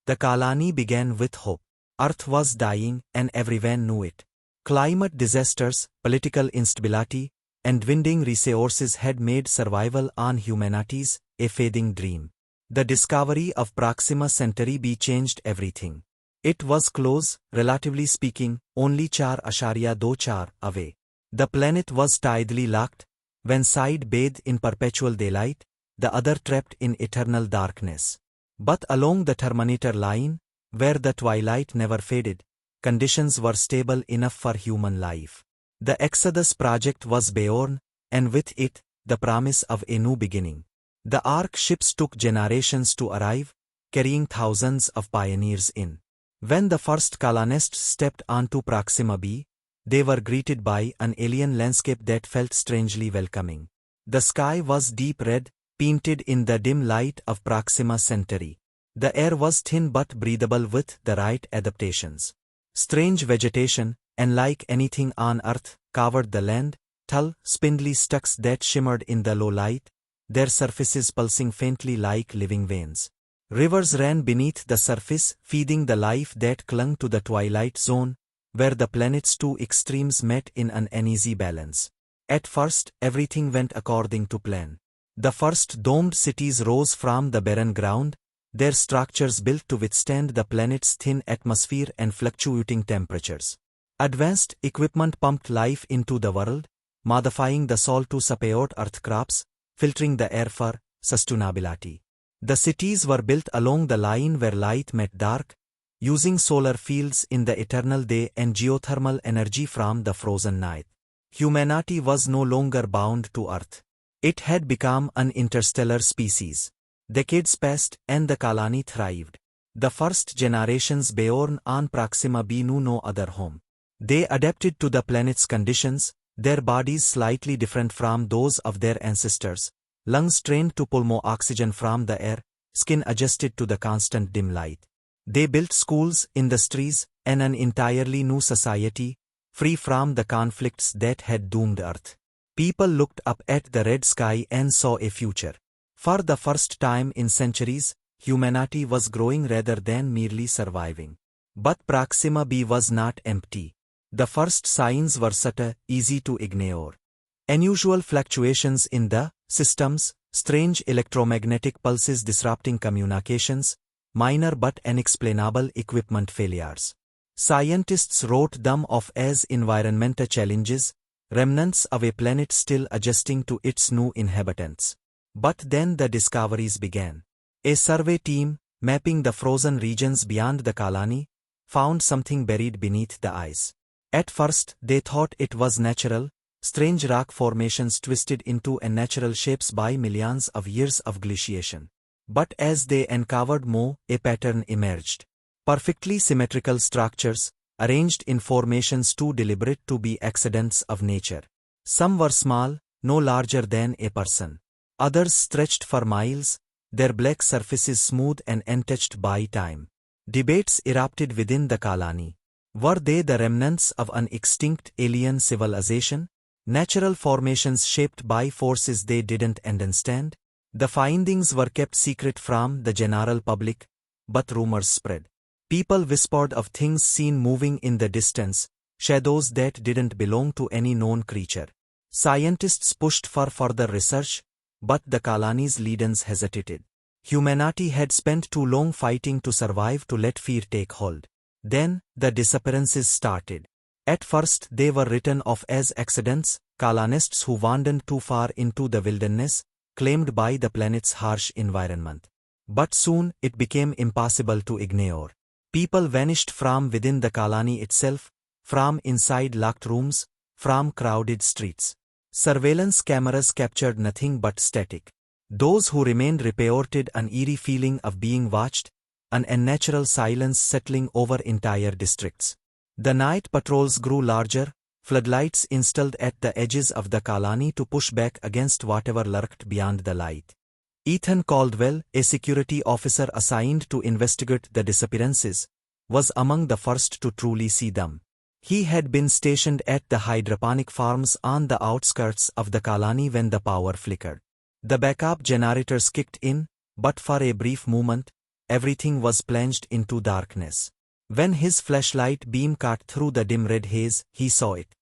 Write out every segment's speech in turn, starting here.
The colony began with hope. Earth was dying and everyone knew it. Climate disasters, political instability, and dwindling resources had made survival on humanity's a fading dream. The discovery of Proxima Centauri B changed everything. It was close, relatively speaking, only 4.24 away. The planet was tidally locked, one side bathed in perpetual daylight, the other trapped in eternal darkness. But along the thermometer line, where the twilight never faded, conditions were stable enough for human life. The Exodus project was born, and with it, the promise of a new beginning. The Ark ships took generations to arrive, carrying thousands of pioneers in. When the first colonists stepped onto Proxima B, they were greeted by an alien landscape that felt strangely welcoming. The sky was deep red, painted in the dim light of Proxima Centauri. The air was thin but breathable with the right adaptations. Strange vegetation, unlike anything on Earth, covered the land, tall, spindly stalks that shimmered in the low light, their surfaces pulsing faintly like living veins. Rivers ran beneath the surface, feeding the life that clung to the twilight zone, where the planet's two extremes met in an uneasy balance. At first, everything went according to plan. The first domed cities rose from the barren ground, their structures built to withstand the planet's thin atmosphere and fluctuating temperatures. Advanced equipment pumped life into the world, modifying the soil to support earth crops, filtering the air for sustainability. The cities were built along the line where light met dark, using solar fields in the eternal day and geothermal energy from the frozen night. Humanity was no longer bound to Earth. It had become an interstellar species. Decades passed and the colony thrived. The first generations born on Proxima B knew no other home. They adapted to the planet's conditions, their bodies slightly different from those of their ancestors, lungs trained to pull more oxygen from the air, skin adjusted to the constant dim light. They built schools, industries, and an entirely new society, free from the conflicts that had doomed Earth. People looked up at the red sky and saw a future. For the first time in centuries, humanity was growing rather than merely surviving. But Proxima B was not empty. The first signs were subtle, easy to ignore. Unusual fluctuations in the systems, strange electromagnetic pulses disrupting communications, minor but unexplainable equipment failures. Scientists wrote them off as environmental challenges, remnants of a planet still adjusting to its new inhabitants. But then the discoveries began. A survey team, mapping the frozen regions beyond the colony, found something buried beneath the ice. At first, they thought it was natural, strange rock formations twisted into unnatural shapes by millions of years of glaciation. But as they uncovered more, a pattern emerged. Perfectly symmetrical structures, arranged in formations too deliberate to be accidents of nature. Some were small, no larger than a person. Others stretched for miles, their black surfaces smooth and untouched by time. Debates erupted within the colony. Were they the remnants of an extinct alien civilization? Natural formations shaped by forces they didn't understand? The findings were kept secret from the general public, but rumors spread. People whispered of things seen moving in the distance, shadows that didn't belong to any known creature. Scientists pushed for further research, but the colony's leaders hesitated. Humanity had spent too long fighting to survive to let fear take hold. Then, the disappearances started. At first they were written off as accidents, colonists who wandered too far into the wilderness, claimed by the planet's harsh environment. But soon it became impossible to ignore. People vanished from within the colony itself, from inside locked rooms, from crowded streets. Surveillance cameras captured nothing but static. Those who remained reported an eerie feeling of being watched, an unnatural silence settling over entire districts. The night patrols grew larger, floodlights installed at the edges of the colony to push back against whatever lurked beyond the light. Ethan Caldwell, a security officer assigned to investigate the disappearances, was among the first to truly see them. He had been stationed at the hydroponic farms on the outskirts of the colony when the power flickered. The backup generators kicked in, but for a brief moment, everything was plunged into darkness. When his flashlight beam cut through the dim red haze, he saw it.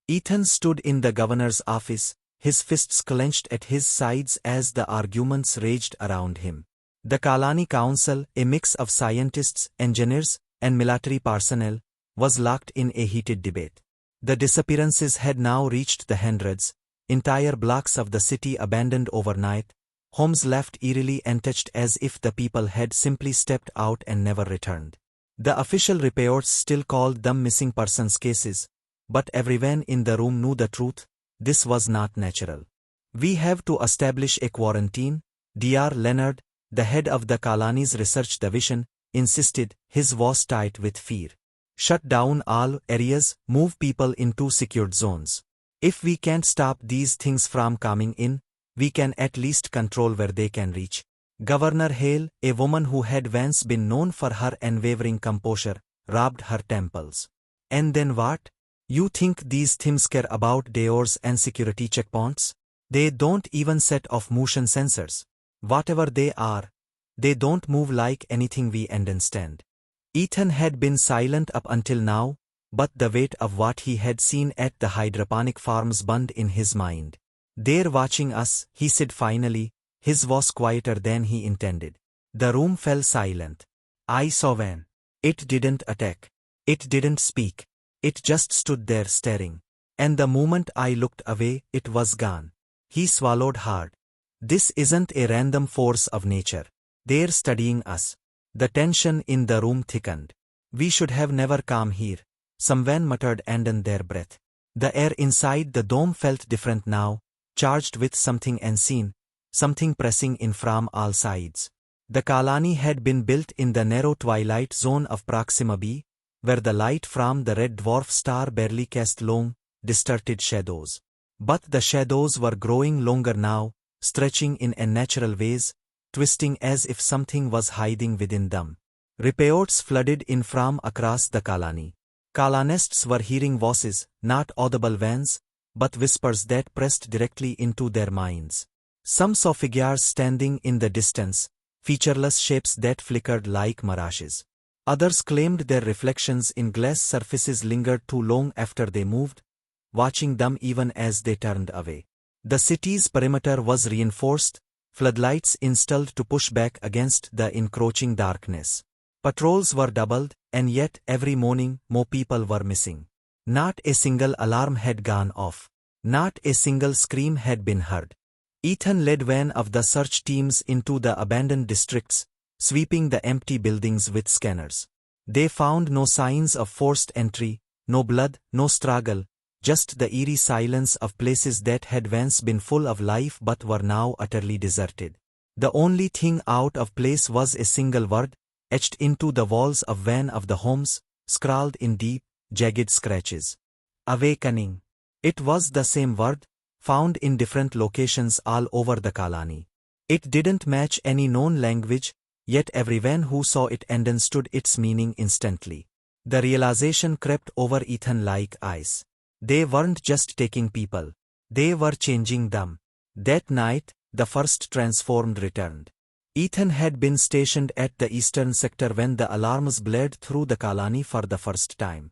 Ethan stood in the governor's office, his fists clenched at his sides as the arguments raged around him. The Kalani Council, a mix of scientists, engineers, and military personnel, was locked in a heated debate. The disappearances had now reached the hundreds, entire blocks of the city abandoned overnight, homes left eerily untouched as if the people had simply stepped out and never returned. The official reports still called them missing persons cases, but everyone in the room knew the truth: this was not natural. "We have to establish a quarantine," Dr. Leonard, the head of the Kalani's research division, insisted, his voice tight with fear. "Shut down all areas, move people into secured zones. If we can't stop these things from coming in, we can at least control where they can reach." Governor Hale, a woman who had once been known for her unwavering composure, rubbed her temples. "And then what? You think these things care about doors and security checkpoints? They don't even set off motion sensors. Whatever they are, they don't move like anything we understand." Ethan had been silent up until now, but the weight of what he had seen at the hydroponic farms burned in his mind. "They're watching us," he said finally, his voice quieter than he intended. The room fell silent. "I saw one. It didn't attack. It didn't speak. It just stood there staring. And the moment I looked away, it was gone." He swallowed hard. "This isn't a random force of nature. They're studying us." The tension in the room thickened. "We should have never come here," someone muttered under their breath. The air inside the dome felt different now, charged with something unseen, something pressing in from all sides. The Kalani had been built in the narrow twilight zone of Proxima b, where the light from the red dwarf star barely cast long, distorted shadows. But the shadows were growing longer now, stretching in unnatural ways, twisting as if something was hiding within them. Reports flooded in from across the Kalani. Colonists were hearing voices, not audible ones, but whispers that pressed directly into their minds. Some saw figures standing in the distance, featureless shapes that flickered like mirages. Others claimed their reflections in glass surfaces lingered too long after they moved, watching them even as they turned away. The city's perimeter was reinforced, floodlights installed to push back against the encroaching darkness. Patrols were doubled, and yet every morning more people were missing. Not a single alarm had gone off. Not a single scream had been heard. Ethan led one of the search teams into the abandoned districts, sweeping the empty buildings with scanners. They found no signs of forced entry, no blood, no struggle, just the eerie silence of places that had once been full of life but were now utterly deserted. The only thing out of place was a single word, etched into the walls of one of the homes, scrawled in deep, jagged scratches. "Awakening." It was the same word, found in different locations all over the Kalani. It didn't match any known language, yet everyone who saw it understood its meaning instantly. The realization crept over Ethan like ice. They weren't just taking people. They were changing them. That night, the first transformed returned. Ethan had been stationed at the eastern sector when the alarms blared through the Kalani for the first time.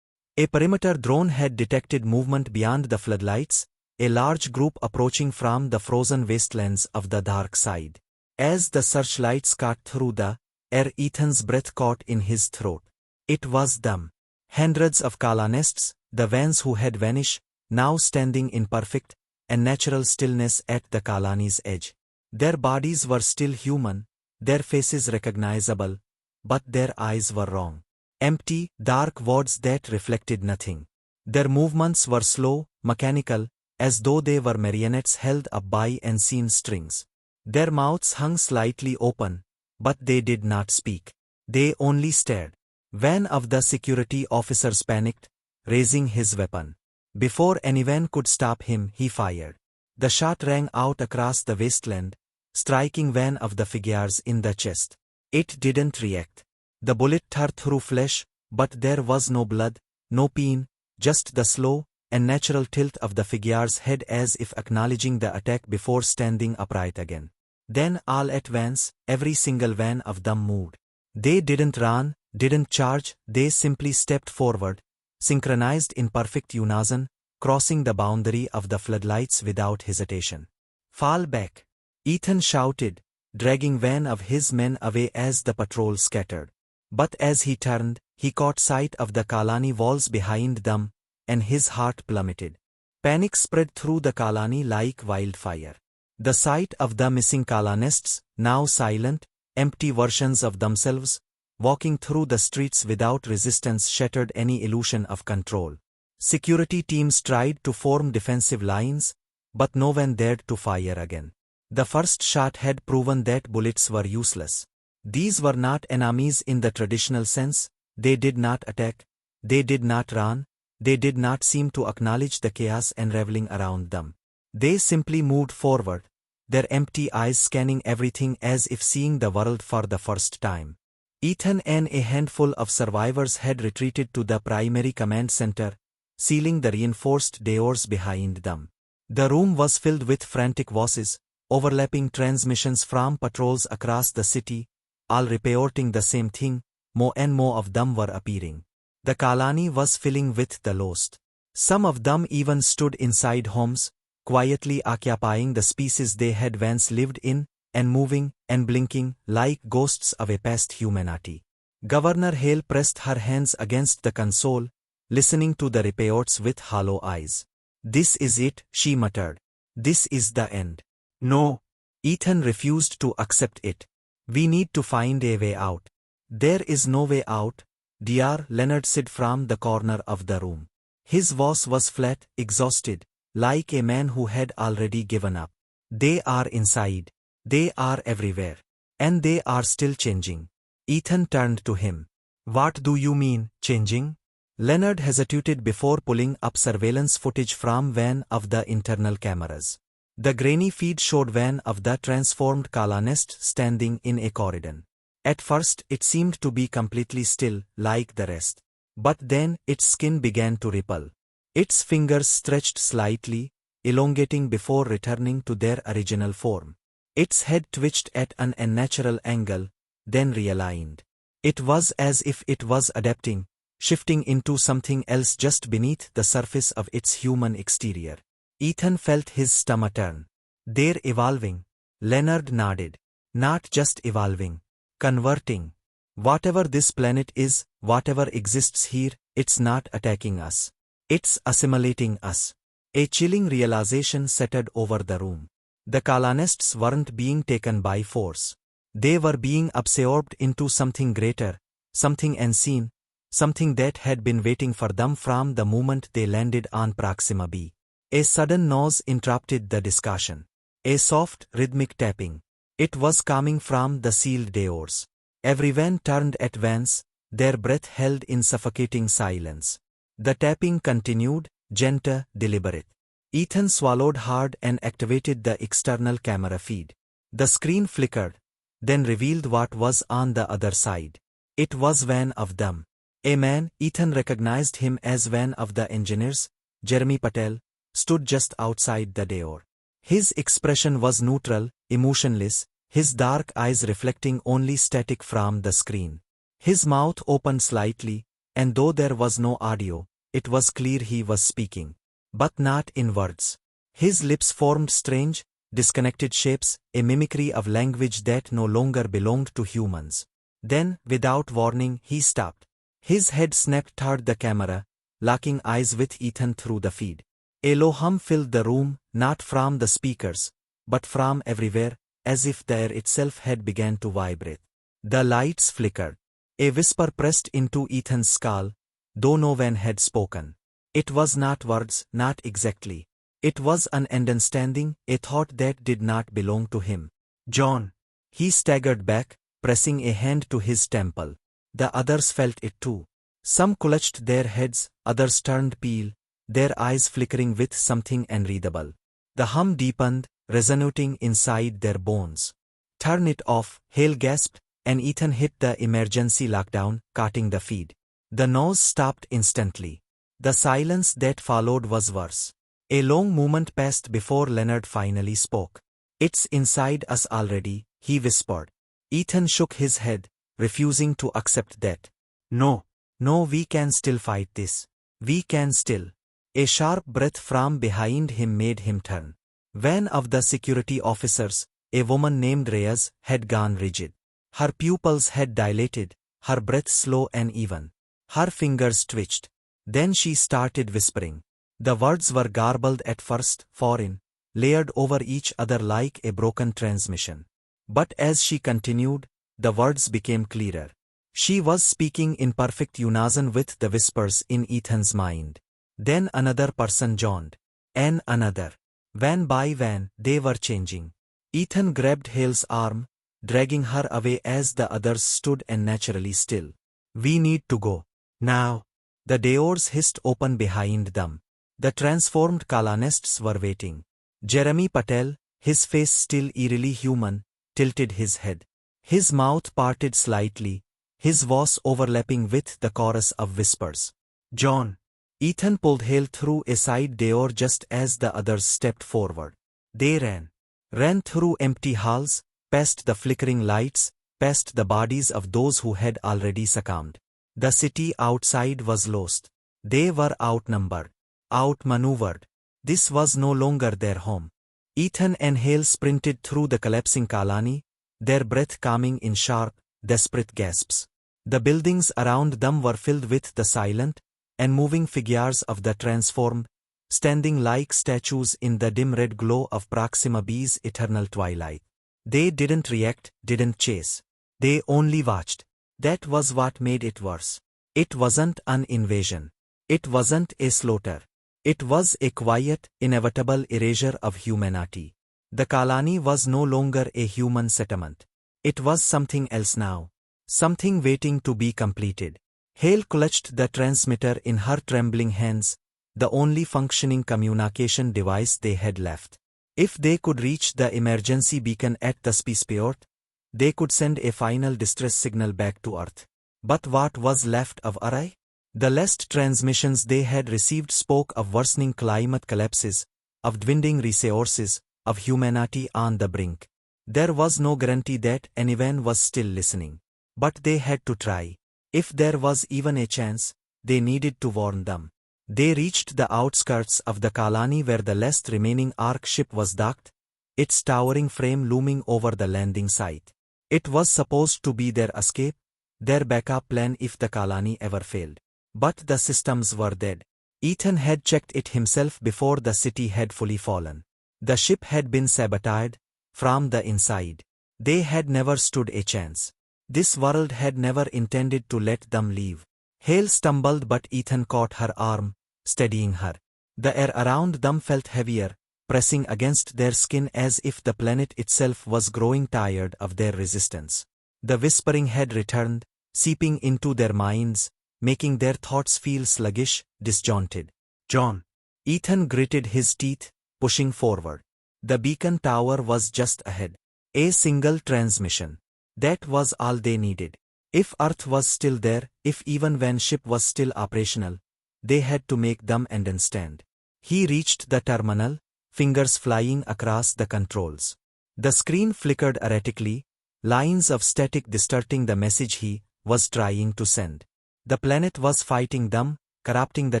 A perimeter drone had detected movement beyond the floodlights, a large group approaching from the frozen wastelands of the dark side. As the searchlights cut through the air, Ethan's breath caught in his throat. It was them. Hundreds of colonists, the ones who had vanished, now standing in perfect and natural stillness at the Kalani's edge. Their bodies were still human, their faces recognizable, but their eyes were wrong. Empty, dark voids that reflected nothing. Their movements were slow, mechanical, as though they were marionettes held up by unseen strings. Their mouths hung slightly open, but they did not speak. They only stared. One of the security officers panicked, raising his weapon. Before anyone could stop him, he fired. The shot rang out across the wasteland, striking one of the figures in the chest. It didn't react. The bullet tore through flesh, but there was no blood, no pain, just the slow, unnatural tilt of the figure's head as if acknowledging the attack before standing upright again. Then all at once, every single one of them moved. They didn't run, didn't charge, they simply stepped forward, synchronized in perfect unison, crossing the boundary of the floodlights without hesitation. "Fall back!" Ethan shouted, dragging one of his men away as the patrol scattered. But as he turned, he caught sight of the colony walls behind them, and his heart plummeted. Panic spread through the colony like wildfire. The sight of the missing colonists, now silent, empty versions of themselves, walking through the streets without resistance shattered any illusion of control. Security teams tried to form defensive lines, but no one dared to fire again. The first shot had proven that bullets were useless. These were not enemies in the traditional sense, they did not attack, they did not run, they did not seem to acknowledge the chaos unraveling around them. They simply moved forward, their empty eyes scanning everything as if seeing the world for the first time. Ethan and a handful of survivors had retreated to the primary command center, sealing the reinforced doors behind them. The room was filled with frantic voices, overlapping transmissions from patrols across the city, all reporting the same thing. More and more of them were appearing. The colony was filling with the lost. Some of them even stood inside homes, quietly occupying the spaces they had once lived in, and moving and blinking like ghosts of a past humanity. Governor Hale pressed her hands against the console, listening to the reports with hollow eyes. "This is it," she muttered. "This is the end." "No." Ethan refused to accept it. "We need to find a way out." "There is no way out, dear," Leonard said from the corner of the room. His voice was flat, exhausted, like a man who had already given up. "They are inside. They are everywhere. And they are still changing." Ethan turned to him. "What do you mean, changing?" Leonard hesitated before pulling up surveillance footage from one of the internal cameras. The grainy feed showed one of the transformed colonists standing in a corridor. At first it seemed to be completely still, like the rest. But then its skin began to ripple. Its fingers stretched slightly, elongating before returning to their original form. Its head twitched at an unnatural angle, then realigned. It was as if it was adapting, shifting into something else just beneath the surface of its human exterior. Ethan felt his stomach turn. "They're evolving." Leonard nodded. "Not just evolving. Converting. Whatever this planet is, whatever exists here, it's not attacking us. It's assimilating us." A chilling realization settled over the room. The colonists weren't being taken by force. They were being absorbed into something greater, something unseen, something that had been waiting for them from the moment they landed on Proxima B. A sudden noise interrupted the discussion. A soft, rhythmic tapping. It was coming from the sealed doors. Everyone turned at once, their breath held in suffocating silence. The tapping continued, gentle, deliberate. Ethan swallowed hard and activated the external camera feed. The screen flickered, then revealed what was on the other side. It was one of them. A man, Ethan recognized him as one of the engineers, Jeremy Patel, stood just outside the door. His expression was neutral, emotionless, his dark eyes reflecting only static from the screen. His mouth opened slightly, and though there was no audio, it was clear he was speaking. But not in words. His lips formed strange, disconnected shapes, a mimicry of language that no longer belonged to humans. Then, without warning, he stopped. His head snapped toward the camera, locking eyes with Ethan through the feed. A low hum filled the room, not from the speakers, but from everywhere, as if the air itself had begun to vibrate. The lights flickered. A whisper pressed into Ethan's skull, though no one had spoken. It was not words, not exactly. It was an understanding, a thought that did not belong to him. "John." He staggered back, pressing a hand to his temple. The others felt it too. Some clutched their heads, others turned pale, their eyes flickering with something unreadable. The hum deepened, resonating inside their bones. "Turn it off," Hale gasped, and Ethan hit the emergency lockdown, cutting the feed. The noise stopped instantly. The silence that followed was worse. A long moment passed before Leonard finally spoke. "It's inside us already," he whispered. Ethan shook his head, refusing to accept that. No, no, we can still fight this. We can still. A sharp breath from behind him made him turn. One of the security officers, a woman named Reyes, had gone rigid. Her pupils had dilated, her breath slow and even. Her fingers twitched. Then she started whispering. The words were garbled at first, foreign, layered over each other like a broken transmission. But as she continued, the words became clearer. She was speaking in perfect unison with the whispers in Ethan's mind. Then another person joined. And another. Van by van, they were changing. Ethan grabbed Hale's arm, dragging her away as the others stood and naturally still. We need to go. Now. The doors hissed open behind them. The transformed colonists were waiting. Jeremy Patel, his face still eerily human, tilted his head. His mouth parted slightly, his voice overlapping with the chorus of whispers. John. Ethan pulled Hale through a side door just as the others stepped forward. They ran. Ran through empty halls, past the flickering lights, past the bodies of those who had already succumbed. The city outside was lost. They were outnumbered, outmaneuvered. This was no longer their home. Ethan and Hale sprinted through the collapsing colony, their breath coming in sharp, desperate gasps. The buildings around them were filled with the silent and moving figures of the transformed, standing like statues in the dim red glow of Proxima B's eternal twilight. They didn't react, didn't chase. They only watched. That was what made it worse. It wasn't an invasion. It wasn't a slaughter. It was a quiet, inevitable erasure of humanity. The colony was no longer a human settlement. It was something else now. Something waiting to be completed. Hale clutched the transmitter in her trembling hands, the only functioning communication device they had left. If they could reach the emergency beacon at the spaceport, they could send a final distress signal back to Earth. But what was left of Array? The last transmissions they had received spoke of worsening climate collapses, of dwindling resources, of humanity on the brink. There was no guarantee that anyone was still listening. But they had to try. If there was even a chance, they needed to warn them. They reached the outskirts of the colony where the last remaining Ark ship was docked, its towering frame looming over the landing site. It was supposed to be their escape, their backup plan if the colony ever failed. But the systems were dead. Ethan had checked it himself before the city had fully fallen. The ship had been sabotaged from the inside. They had never stood a chance. This world had never intended to let them leave. Hale stumbled but Ethan caught her arm, steadying her. The air around them felt heavier, pressing against their skin as if the planet itself was growing tired of their resistance. The whispering had returned, seeping into their minds, making their thoughts feel sluggish, disjointed. John. Ethan gritted his teeth, pushing forward. The beacon tower was just ahead. A single transmission. That was all they needed. If Earth was still there, if even when ship was still operational, they had to make them understand. He reached the terminal, fingers flying across the controls. The screen flickered erratically, lines of static distorting the message he was trying to send. The planet was fighting them, corrupting the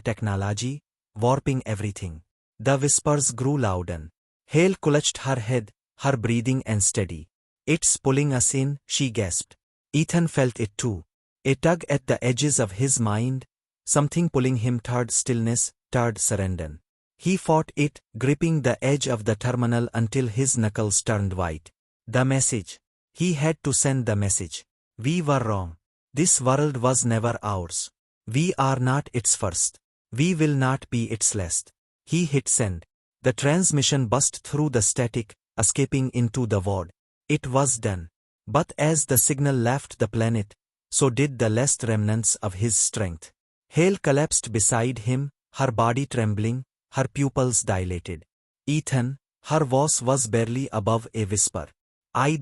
technology, warping everything. The whispers grew louder. Hale clutched her head, her breathing unsteady. It's pulling us in, she gasped. Ethan felt it too. A tug at the edges of his mind, something pulling him toward stillness, toward surrender. He fought it, gripping the edge of the terminal until his knuckles turned white. The message. He had to send the message. We were wrong. This world was never ours. We are not its first. We will not be its last. He hit send. The transmission burst through the static, escaping into the void. It was done. But as the signal left the planet, so did the last remnants of his strength. Hale collapsed beside him, her body trembling, her pupils dilated. Ethan, her voice was barely above a whisper. I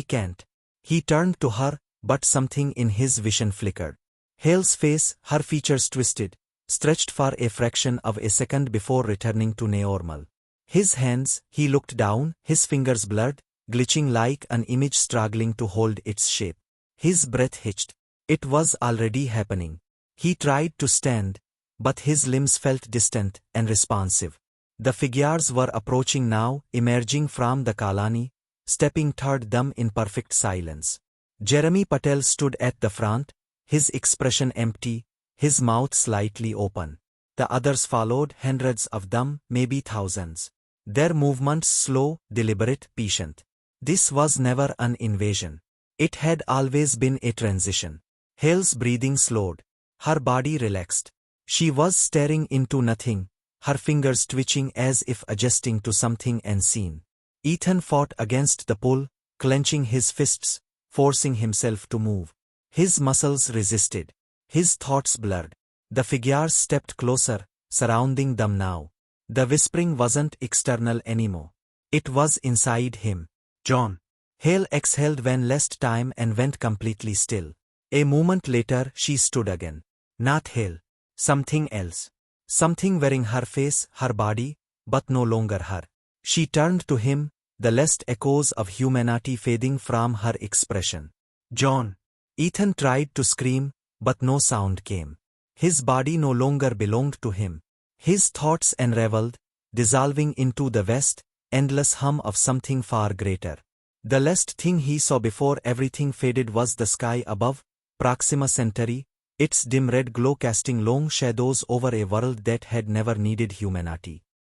can't. He turned to her, but something in his vision flickered. Hale's face, her features twisted, stretched for a fraction of a second before returning to normal. His hands, he looked down, his fingers blurred, glitching like an image struggling to hold its shape. His breath hitched. It was already happening. He tried to stand, but his limbs felt distant and responsive. The figures were approaching now, emerging from the colony, stepping toward them in perfect silence. Jeremy Patel stood at the front, his expression empty, his mouth slightly open. The others followed, hundreds of them, maybe thousands. Their movements slow, deliberate, patient. This was never an invasion. It had always been a transition. Hale's breathing slowed. Her body relaxed. She was staring into nothing, her fingers twitching as if adjusting to something unseen. Ethan fought against the pull, clenching his fists, forcing himself to move. His muscles resisted. His thoughts blurred. The figures stepped closer, surrounding them now. The whispering wasn't external anymore. It was inside him. John. Hale exhaled one last time and went completely still. A moment later she stood again. Not Hale. Something else. Something wearing her face, her body, but no longer her. She turned to him, the last echoes of humanity fading from her expression. John. Ethan tried to scream, but no sound came. His body no longer belonged to him. His thoughts unraveled, dissolving into the vast, endless hum of something far greater. The last thing he saw before everything faded was the sky above, Proxima Centauri, its dim red glow casting long shadows over a world that had never needed humanity.